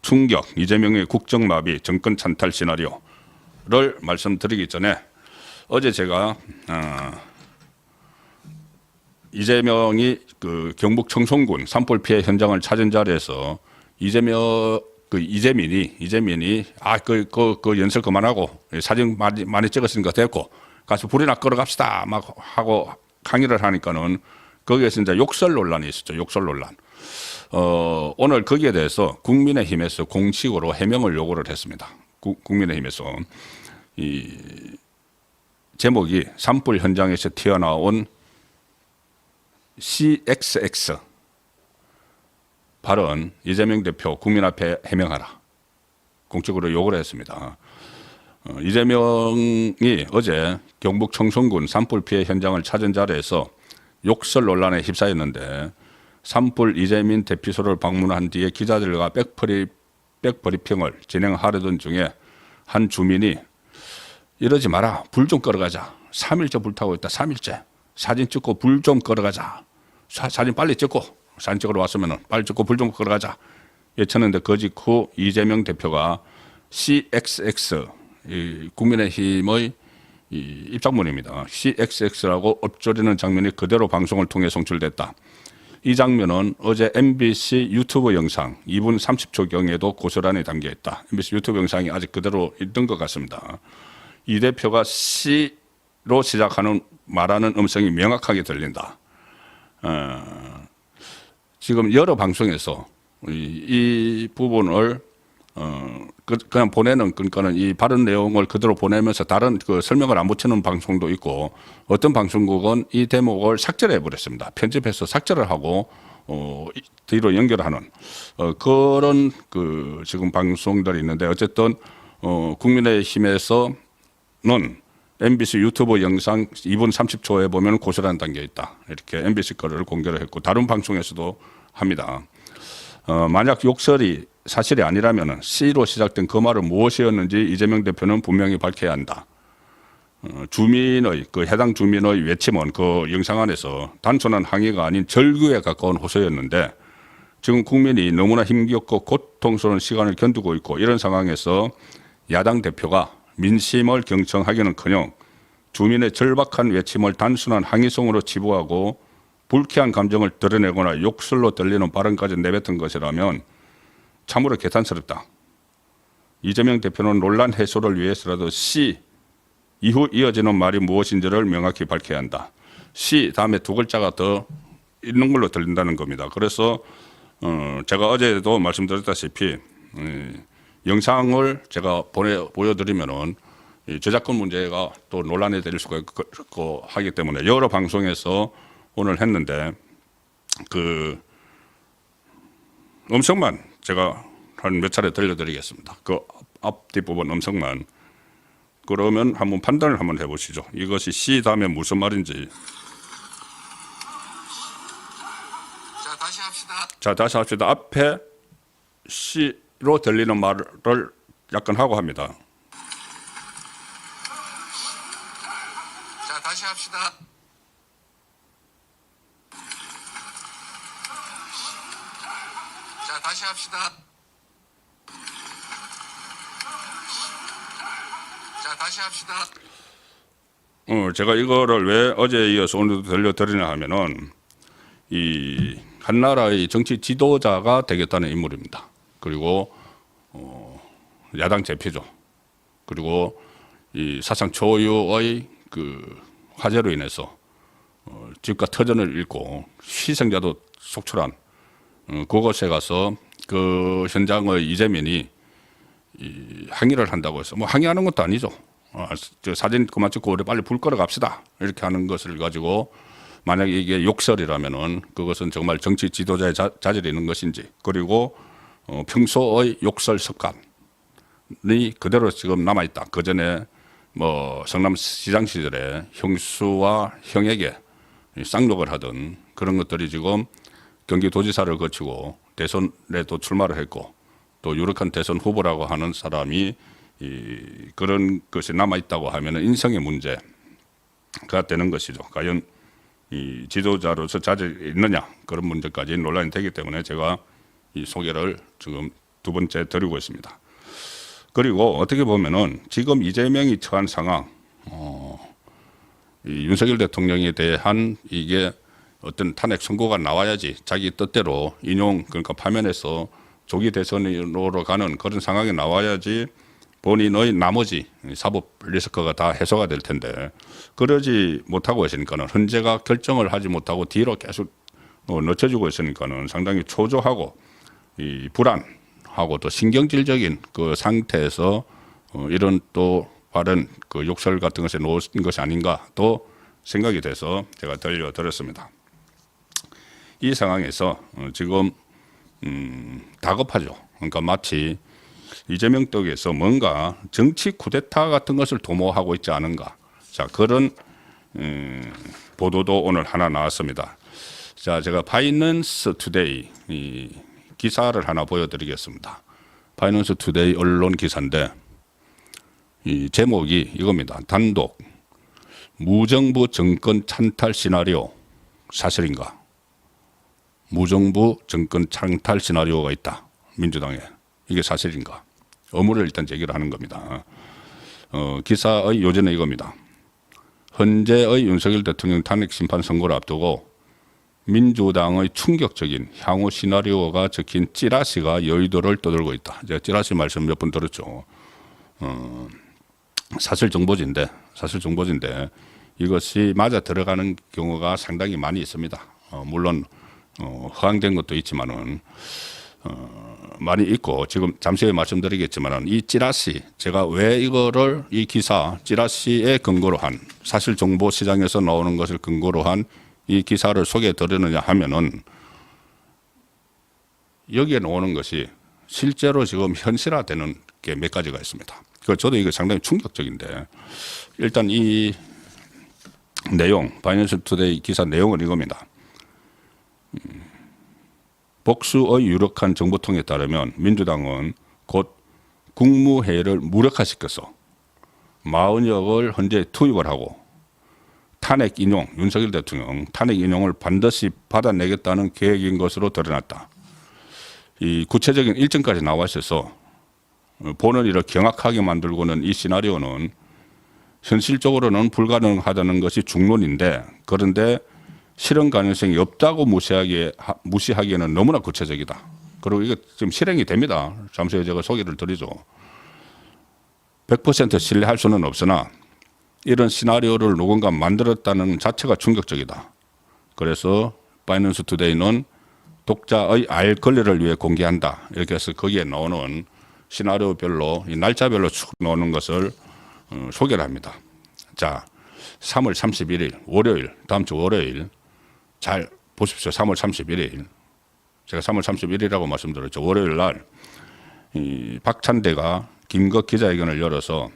충격, 이재명의 국정마비, 정권 찬탈 시나리오를 말씀드리기 전에 어제 제가 이재명이 그 경북 청송군 산불 피해 현장을 찾은 자리에서 이재민이 그 연설 그만하고 사진 많이 찍었으니까 됐고 가서 불이나 끌어 갑시다 막 하고 강의를 하니까는 거기에서 이제 욕설 논란이 있었죠. 욕설 논란. 오늘 거기에 대해서 국민의힘에서 공식으로 해명을 요구를 했습니다. 국민의힘에서 이 제목이 산불 현장에서 튀어나온 CXX 발언 이재명 대표 국민 앞에 해명하라. 공식으로 요구를 했습니다. 이재명이 어제 경북 청송군 산불 피해 현장을 찾은 자리에서 욕설 논란에 휩싸였는데 산불 이재민 대피소를 방문한 뒤에 기자들과 백브리핑을 진행하려던 중에 한 주민이 이러지 마라. 불 좀 끌어가자. 3일째 불타고 있다. 3일째. 사진 찍고 불 좀 끌어가자. 사진 빨리 찍고 사진 찍으러 왔으면 빨리 찍고 불 좀 끌어가자. 예쳤는데 그 직후 이재명 대표가 CXX 국민의힘의 입장문입니다. CXX라고 엎조리는 장면이 그대로 방송을 통해 송출됐다. 이 장면은 어제 MBC 유튜브 영상 2분 30초경에도 고스란히 담겨 있다. MBC 유튜브 영상이 아직 그대로 있던 것 같습니다. 이 대표가 C로 시작하는 말하는 음성이 명확하게 들린다. 지금 여러 방송에서 이 부분을 그냥 보내는 그러니까는 이 발언 내용을 그대로 보내면서 다른 그 설명을 안 붙이는 방송도 있고 어떤 방송국은 이 대목을 삭제를 해버렸습니다. 편집해서 삭제를 하고 뒤로 연결하는 그런 그 지금 방송들이 있는데 어쨌든 국민의힘에서는 MBC 유튜브 영상 2분 30초에 보면 고스란히 담겨 있다. 이렇게 MBC 거를 공개를 했고 다른 방송에서도 합니다. 만약 욕설이 사실이 아니라면 C로 시작된 그 말은 무엇이었는지 이재명 대표는 분명히 밝혀야 한다. 주민의 그 해당 주민의 외침은 그 영상 안에서 단순한 항의가 아닌 절규에 가까운 호소였는데 지금 국민이 너무나 힘겹고 고통스러운 시간을 견디고 있고 이런 상황에서 야당 대표가 민심을 경청하기는커녕 주민의 절박한 외침을 단순한 항의성으로 치부하고 불쾌한 감정을 드러내거나 욕설로 들리는 발언까지 내뱉은 것이라면 참으로 개탄스럽다. 이재명 대표는 논란 해소를 위해서라도 C 이후 이어지는 말이 무엇인지를 명확히 밝혀야 한다. C 다음에 두 글자가 더 있는 걸로 들린다는 겁니다. 그래서 제가 어제도 말씀드렸다시피 영상을 제가 보여드리면은 저작권 문제가 또 논란이 될 수가 있고 하기 때문에 여러 방송에서 오늘 했는데 그 음성만 제가 한 몇 차례 들려드리겠습니다. 그 앞뒷부분 음성만. 그러면 한번 판단을 한번 해보시죠. 이것이 C 다음에 무슨 말인지. 자, 다시 합시다. 자, 다시 합시다. 앞에 C로 들리는 말을 약간 하고 합니다. 자, 다시 합시다. 자, 다시 합시다. 자, 다시 합시다. 제가 이거를 왜 어제 이어서 오늘도 들려드리냐 하면은 이 한 나라의 정치 지도자가 되겠다는 인물입니다. 그리고 야당 대표죠. 그리고 이 사상 초유의 그 화재로 인해서 집과 터전을 잃고 희생자도 속출한 그곳에 가서 그 현장의 이재민이 항의를 한다고 해서 뭐 항의하는 것도 아니죠. 저 사진 그만 찍고 우리 빨리 불 끌어 갑시다. 이렇게 하는 것을 가지고 만약에 이게 욕설이라면은 그것은 정말 정치 지도자의 자질이 있는 것인지 그리고 평소의 욕설 습관이 그대로 지금 남아있다. 그 전에 뭐 성남시장 시절에 형수와 형에게 쌍욕을 하던 그런 것들이 지금 경기도지사를 거치고 대선에도 출마를 했고 또 유력한 대선 후보라고 하는 사람이 그런 것이 남아있다고 하면 인성의 문제가 되는 것이죠. 과연 이 지도자로서 자질이 있느냐 그런 문제까지 논란이 되기 때문에 제가 이 소개를 지금 두 번째 드리고 있습니다. 그리고 어떻게 보면은 지금 이재명이 처한 상황, 이 윤석열 대통령에 대한 이게 어떤 탄핵 선고가 나와야지 자기 뜻대로 인용 그러니까 파면해서 조기 대선으로 가는 그런 상황이 나와야지 본인의 나머지 사법 리스크가 다 해소가 될 텐데 그러지 못하고 있으니까는 헌재가 결정을 하지 못하고 뒤로 계속 늦춰지고 있으니까는 상당히 초조하고 이 불안하고 또 신경질적인 그 상태에서 이런 또 발언 그 욕설 같은 것에 놓은 것이 아닌가 또 생각이 돼서 제가 들려드렸습니다. 이 상황에서 지금 다급하죠. 그러니까 마치 이재명 쪽에서 뭔가 정치 쿠데타 같은 것을 도모하고 있지 않은가. 자, 그런 보도도 오늘 하나 나왔습니다. 자, 제가 바이낸스 투데이 이 기사를 하나 보여드리겠습니다. 바이낸스 투데이 언론 기사인데 이 제목이 이겁니다. 단독 무정부 정권 찬탈 시나리오 사실인가? 무정부 정권 찬탈 시나리오가 있다. 민주당에. 이게 사실인가? 의무를 일단 제기를 하는 겁니다. 기사의 요지는 이겁니다. 현재의 윤석열 대통령 탄핵 심판 선고를 앞두고 민주당의 충격적인 향후 시나리오가 적힌 찌라시가 여의도를 떠돌고 있다. 제가 찌라시 말씀 몇 번 들었죠. 사실 정보지인데 이것이 맞아 들어가는 경우가 상당히 많이 있습니다. 물론 허황된 것도 있지만은 많이 있고 지금 잠시 후에 말씀드리겠지만은 이 찌라시 제가 왜 이거를 이 기사 찌라시의 근거로 한 사실 정보 시장에서 나오는 것을 근거로 한 이 기사를 소개해 드리느냐 하면은 여기에 나오는 것이 실제로 지금 현실화되는 게 몇 가지가 있습니다. 그 저도 이게 상당히 충격적인데 일단 이 내용 바이낸스 투데이 기사 내용은 이겁니다. 복수의 유력한 정보통에 따르면 민주당은 곧 국무회의를 무력화시켜서 40억을 헌재에 투입을 하고 탄핵 인용, 윤석열 대통령 탄핵 인용을 반드시 받아내겠다는 계획인 것으로 드러났다. 이 구체적인 일정까지 나와 있어서 보는 이를 경악하게 만들고는 이 시나리오는 현실적으로는 불가능하다는 것이 중론인데 그런데 실현 가능성이 없다고 무시하기에는 너무나 구체적이다. 그리고 이게 지금 실행이 됩니다. 잠시 후에 제가 소개를 드리죠. 100% 신뢰할 수는 없으나 이런 시나리오를 누군가 만들었다는 자체가 충격적이다. 그래서 바이낸스 투데이는 독자의 알 권리를 위해 공개한다. 이렇게 해서 거기에 나오는 시나리오별로 이 날짜별로 쭉 나오는 것을 소개를 합니다. 자, 3월 31일 월요일 다음 주 월요일 잘 보십시오. 3월 31일 제가 3월 31일이라고 말씀드렸죠. 월요일 날 이 박찬대가 긴급 기자회견을 열어서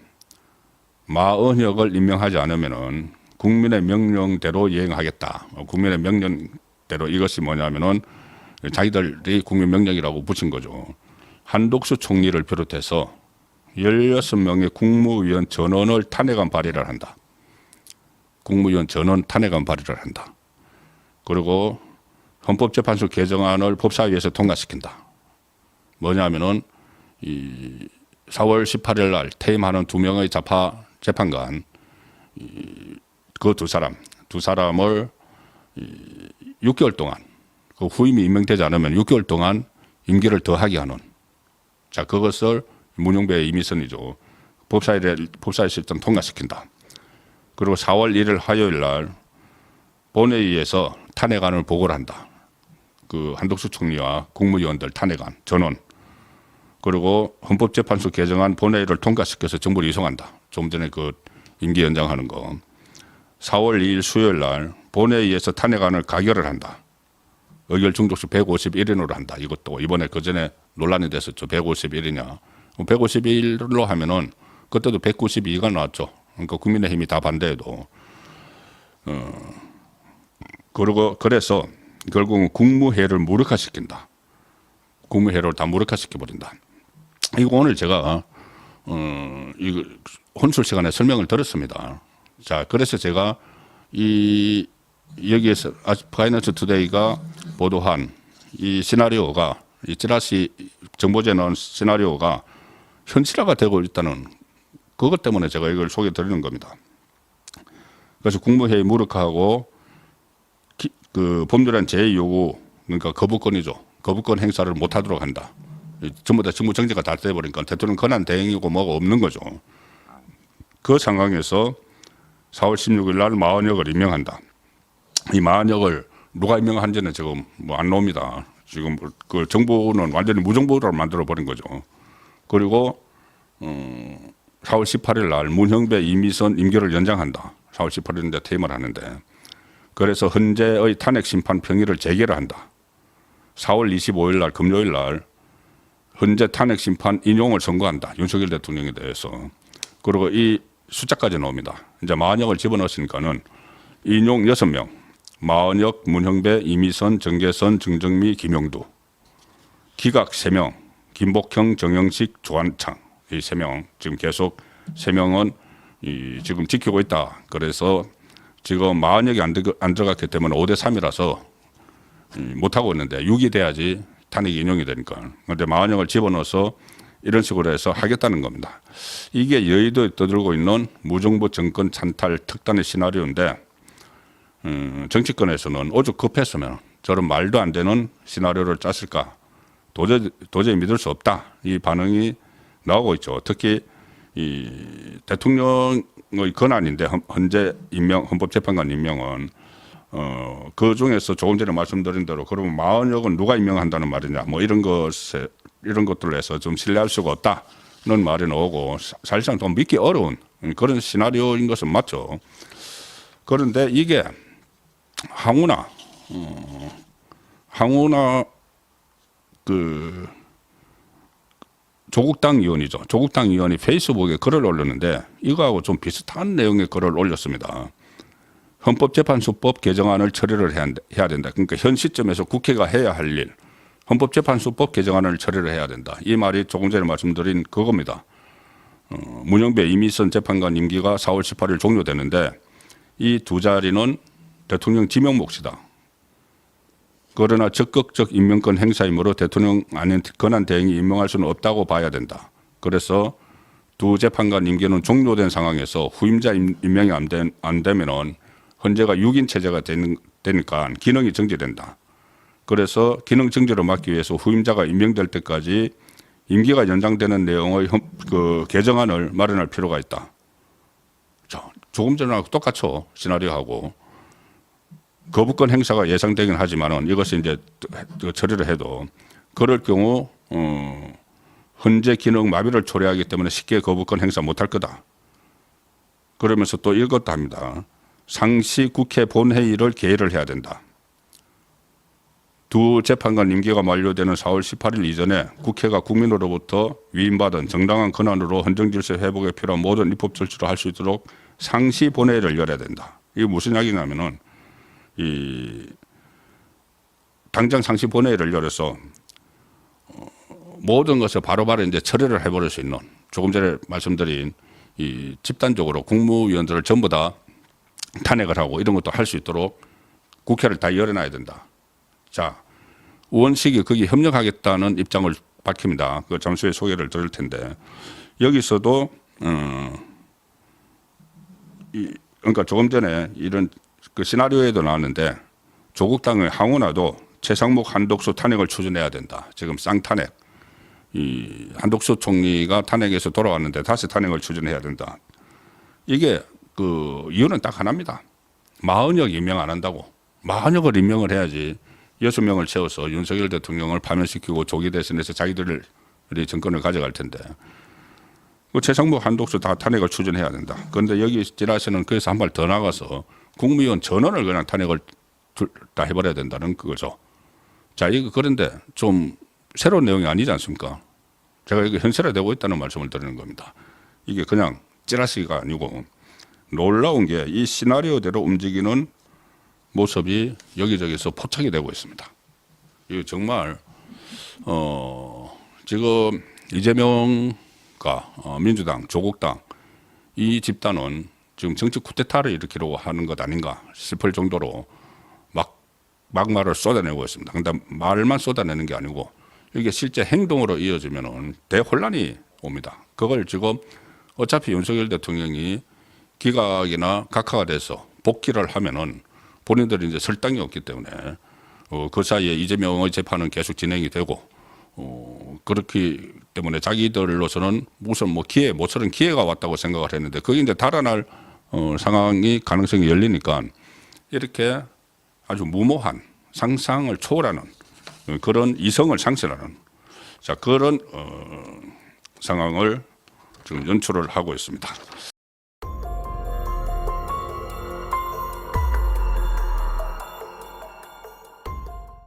40억을 임명하지 않으면은 국민의 명령대로 이행하겠다. 국민의 명령대로 이것이 뭐냐면은 자기들이 국민 명령이라고 붙인 거죠. 한독수 총리를 비롯해서 16명의 국무위원 전원을 탄핵안 발의를 한다. 국무위원 전원 탄핵안 발의를 한다. 그리고 헌법재판소 개정안을 법사위에서 통과시킨다. 뭐냐면은 이 4월 18일 날 퇴임하는 2명의 좌파 재판관 그 두 사람을 6개월 동안 그 후임이 임명되지 않으면 6개월 동안 임기를 더하게 하는 자 그것을 문용배의 임의선이죠. 법사위에서 일단 통과시킨다. 그리고 4월 1일 화요일 날 본회의에서 탄핵안을 보고를 한다. 그 한독수 총리와 국무위원들 탄핵안 전원 그리고 헌법재판소 개정안 본회의를 통과시켜서 정부를 이송한다. 좀 전에 그 임기 연장하는 거. 4월 2일 수요일 날 본회의에서 탄핵안을 가결을 한다. 의결 중독수 151인으로 한다. 이것도 이번에 그전에 논란이 됐었죠. 151이냐. 151로 하면은 그때도 192가 나왔죠. 그러니까 국민의힘이 다 반대해도. 그리고 그래서 결국은 국무회의를 무력화시킨다. 국무회의를 다 무력화시켜버린다. 이거 오늘 제가 이거 혼술 시간에 설명을 드렸습니다. 자, 그래서 제가 여기에서 바이낸스 투데이가 보도한 이 시나리오가 이 찌라시 정보제 나온 시나리오가 현실화가 되고 있다는 그것 때문에 제가 이걸 소개해 드리는 겁니다. 그래서 국무회의 무력화하고 그 법률안 제의 요구, 그러니까 거부권이죠. 거부권 행사를 못하도록 한다. 전부 다 직무 정지가 다 돼버리니까 대통령 권한 대행이고 뭐가 없는 거죠. 그 상황에서 4월 16일 날 마흔역을 임명한다. 이 마흔역을 누가 임명한지는 지금 뭐 안 나옵니다. 지금 그 정부는 완전히 무정부로 만들어 버린 거죠. 그리고 4월 18일 날 문형배 이미선 임기를 연장한다. 4월 18일인데 퇴임을 하는데 그래서 헌재의 탄핵 심판 평의를 재개를 한다. 4월 25일 날 금요일 날 헌재 탄핵 심판 인용을 선고한다. 윤석열 대통령에 대해서. 그리고 이 숫자까지 나옵니다. 이제 마흔역을 집어넣었으니까는 인용 6명, 마흔역, 문형배, 이미선, 정계선, 정정미, 김용두, 기각 3명, 김복형, 정영식, 조한창 이 3명 지금 계속 3명은 지금 지키고 있다. 그래서 지금 마흔역이 안 들어갔기 때문에 5대 3이라서 못하고 있는데 6이 돼야지 탄핵이 인용이 되니까. 그런데 마흔역을 집어넣어서 이런 식으로 해서 하겠다는 겁니다. 이게 여의도에 떠들고 있는 무정부 정권 찬탈 특단의 시나리오인데 정치권에서는 오죽 급했으면 저런 말도 안 되는 시나리오를 짰을까 도저히 믿을 수 없다. 이 반응이 나오고 있죠. 특히 이 대통령의 권한인데 헌재 임명, 헌법재판관 임명은 그 중에서 조금 전에 말씀드린 대로 그러면 마흔역은 누가 임명한다는 말이냐 뭐 이런 것들을 해서 좀 신뢰할 수가 없다는 말이 나오고 사실상 좀 믿기 어려운 그런 시나리오인 것은 맞죠. 그런데 이게 항우나 그 조국당 의원이죠. 조국당 의원이 페이스북에 글을 올렸는데 이거하고 좀 비슷한 내용의 글을 올렸습니다. 헌법재판소법 개정안을 처리를 해야 된다. 그러니까 현 시점에서 국회가 해야 할 일, 헌법재판소법 개정안을 처리를 해야 된다. 이 말이 조금 전에 말씀드린 그겁니다. 문영배 이미선 재판관 임기가 4월 18일 종료되는데 이 두 자리는 대통령 지명 몫이다. 그러나 적극적 임명권 행사이므로 대통령 아닌 권한 대행이 임명할 수는 없다고 봐야 된다. 그래서 두 재판관 임기는 종료된 상황에서 후임자 임명이 안 되면은 헌재가 6인 체제가 되니까 기능이 정지된다. 그래서 기능 정지를 막기 위해서 후임자가 임명될 때까지 임기가 연장되는 내용의 그 개정안을 마련할 필요가 있다. 자, 조금 전하고 똑같죠. 시나리오하고. 거부권 행사가 예상되긴 하지만은 이것을 이제 처리를 해도 그럴 경우 헌재 기능 마비를 초래하기 때문에 쉽게 거부권 행사 못할 거다. 그러면서 또 이것도 합니다. 상시 국회 본회의를 개의를 해야 된다. 두 재판관 임기가 만료되는 4월 18일 이전에 국회가 국민으로부터 위임받은 정당한 권한으로 헌정질서 회복에 필요한 모든 입법 절차를 할 수 있도록 상시 본회의를 열어야 된다. 이게 무슨 이야기냐면은 당장 상시 본회의를 열어서 모든 것을 바로바로 이제 처리를 해버릴 수 있는 조금 전에 말씀드린 이 집단적으로 국무위원들을 전부 다 탄핵을 하고 이런 것도 할 수 있도록 국회를 다 열어놔야 된다. 자, 의원식이 거기 협력하겠다는 입장을 밝힙니다. 그 잠시 후에 소개를 드릴 텐데 여기서도 그러니까 조금 전에 이런 그 시나리오에도 나왔는데 조국당의 항우나도 최상목 한독수 탄핵을 추진해야 된다. 지금 쌍탄핵. 이 한독수 총리가 탄핵에서 돌아왔는데 다시 탄핵을 추진해야 된다. 이게 그 이유는 딱 하나입니다. 마흔역 임명 안 한다고. 마흔역을 임명을 해야지 6명을 채워서 윤석열 대통령을 파면시키고 조기 대선에서 자기들이 정권을 가져갈 텐데. 그 최상목 한독수 다 탄핵을 추진해야 된다. 그런데 여기 지라시는 그래서 한 발 더 나가서 국무위원 전원을 그냥 탄핵을 다 해버려야 된다는 그거죠. 자, 이거 그런데 좀 새로운 내용이 아니지 않습니까? 제가 이거 현실화되고 있다는 말씀을 드리는 겁니다. 이게 그냥 찌라시가 아니고 놀라운 게 이 시나리오대로 움직이는 모습이 여기저기서 포착이 되고 있습니다. 이거 정말 지금 이재명과 민주당, 조국당 이 집단은 지금 정치 쿠데타를 일으키려고 하는 것 아닌가 싶을 정도로 막말을 쏟아내고 있습니다. 근데 말만 쏟아내는 게 아니고 이게 실제 행동으로 이어지면은 대혼란이 옵니다. 그걸 지금 어차피 윤석열 대통령이 기각이나 각하가 돼서 복귀를 하면은 본인들이 이제 설당이 없기 때문에 그 사이에 이재명의 재판은 계속 진행이 되고 그렇기 때문에 자기들로서는 무슨 뭐 기회 모처럼 기회가 왔다고 생각을 했는데 그게 이제 달아날 상황이 가능성이 열리니까 이렇게 아주 무모한 상상을 초월하는 그런 이성을 상실하는 자 그런 상황을 지금 연출을 하고 있습니다.